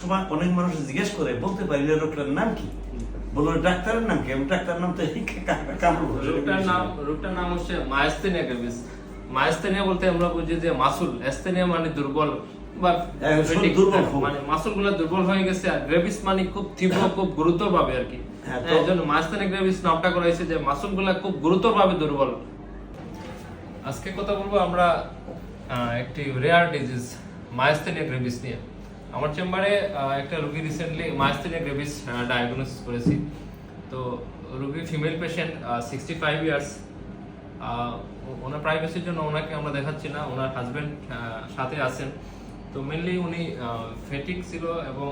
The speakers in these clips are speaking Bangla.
সময় অনেক মানুষ জিজ্ঞেস করে বলতে পারি না রোগটার নাম কি, বললো ডাক্তারের নাম কি, আমি ডাক্তারের নাম তো রোগটার নাম হচ্ছে মায়াস্থেনিয়া গ্রেভিস। মায়াস্থেনিয়া বলতে আমরা বুঝি যে মাসুল, অ্যাস্থেনিয়া মানে দুর্বল বা মানে মাসুলগুলো দুর্বল হয়ে গেছে, আর গ্রেভিস মানে খুব তীব্র খুব গুরুতর ভাবে আর কি। এই জন্য মায়াস্থেনিয়া গ্রেভিস নামটা করা হয়েছে যে মাসুলগুলো খুব গুরুতর ভাবে দুর্বল। আজকে কথা বলবো আমরা একটি রেয়ার ডিজিজ মায়াস্থেনিয়া গ্রেভিস নিয়ে। আমার চেম্বারে একটা রোগী রিসেন্টলি মায়াস্থেনিয়া গ্রেভিস ডায়াগনোসিস করেছি। তো রোগী ফিমেল পেশেন্ট, 65 ইয়ার্স। ওনার প্রাইভেসির জন্য ওনাকে আমরা দেখাচ্ছি না, ওনার হাজবেন্ড সাথে আছেন। তো মেনলি উনি ফেটিক ছিল এবং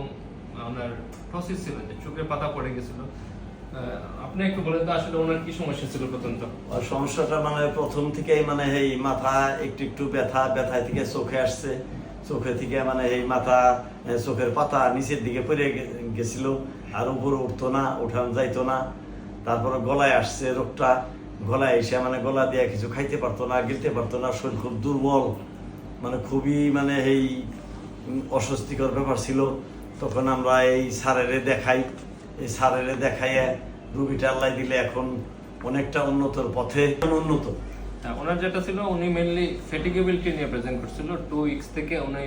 ওনার টসিস ছিল, যে চোখের পাতা পড়ে গেছিল। আপনি একটু বলেন তো আসলে ওনার কি সমস্যা ছিল প্রথমত? সমস্যাটা মানে প্রথম থেকেই মানে এই মাথা একটু একটু ব্যথা থেকে চোখে আসছে, চোখে থেকে মানে এই মাথা চোখের পাতা নিচের দিকে পড়ে গেছিল, আর উপরে উঠতো না, উঠানো যাইতো না। তারপরে গলায় আসছে রোগটা, গলায় এসে মানে গলা দিয়ে কিছু খাইতে পারতো না, গিলতে পারতো না, শরীর খুব দুর্বল, মানে খুবই মানে এই অস্বস্তিকর ব্যাপার ছিল। তখন আমরা এই স্যারেরে দেখাই, এই স্যারেরে দেখাইয়ে রুগীটা আল্লাহ দিলে এখন অনেকটা উন্নতর পথে উন্নত। ওনার যেটা ছিল, উনি মেনলি ফ্যাটিগেবিলিটি নিয়ে প্রেজেন্ট করছিল। 2 উইকস থেকে উনি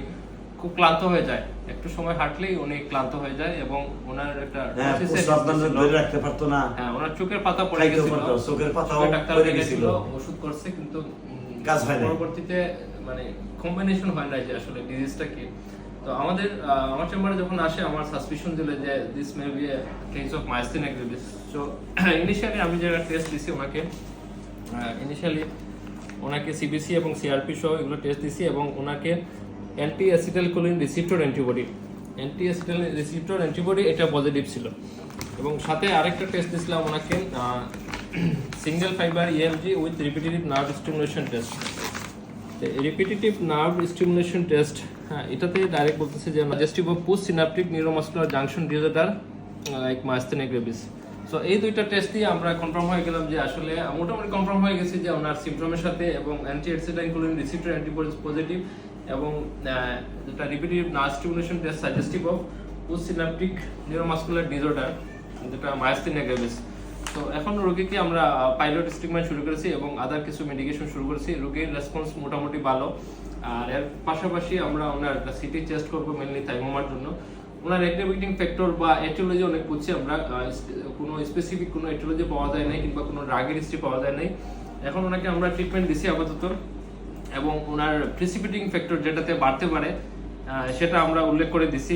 খুব ক্লান্ত হয়ে যায়, একটু সময় হাঁটলেই উনি ক্লান্ত হয়ে যায় এবং ওনার একটা ধরে রাখতে পারতো না। হ্যাঁ, ওনার চোখের পাতা পড়ে গেছিল, চোখের পাতা পড়ে গেছিল, ওষুধ করছে কিন্তু কাজ হয় না। পরবর্তীতে মানে কম্বিনেশন হয় না যে আসলে ডিজিজটা কি। তো আমার চেম্বারে যখন আসে, আমার সাসপিশন ছিল যে this may B A case of myasthenia Grevy's. So initially আমি যে টেস্ট দিছি ওনাকে, ওনাকে সিবিসি এবং সিআরপি সহ এগুলো টেস্ট দিছি এবং ওনাকে অ্যান্টি অ্যাসিটাইলকোলিন রিসিপ্টর অ্যান্টিবডি এটা পজিটিভ ছিল। এবং সাথে আরেকটা টেস্ট দিছিলাম ওনাকে, single fibre EMG with repetitive nerve stimulation test. Repetitive nerve stimulation test, হ্যাঁ, এটাতে ডাইরেক্ট বলতেছে যে suggestive of post synaptic neuromuscular junction disorder like myasthenia Grevy's. So এই দুইটা টেস্ট দিয়ে আমরা কনফার্ম হয়ে গেলাম যে আসলে মোটামুটি কনফার্ম হয়ে গেছে যে ওনার সিমটমের সাথে এবং anti acetylcholine receptor antibodies positive এবং যেটা repetitive nerve stimulation test suggestive of post synaptic neuromuscular disorder, যেটা মায়াস্থেনিয়া গ্রেভিস। তো এখন রোগীকে আমরা পাইলট ট্রিটমেন্ট শুরু করেছি এবং আদার কিছু মেডিকেশন শুরু করেছি। রোগীর রেসপন্স মোটামুটি ভালো। আর এর পাশাপাশি আমরা ওনার সিটি টেস্ট করবো মেনলি থাইমোমার জন্য। ওনার অ্যাক্টিভেটিং ফ্যাক্টর বা এটিওলজি অনেক বুঝছি আমরা, কোনো স্পেসিফিক কোনো এটিওলজি পাওয়া যায় নাই কিংবা কোনো ড্রাগের হিস্ট্রি পাওয়া যায় নাই। এখন ওনাকে আমরা ট্রিটমেন্ট দিছি আপাতত, এবং ওনার প্রিসিপিটিং ফ্যাক্টর যেটাতে বাড়তে পারে সেটা আমরা উল্লেখ করে দিছি।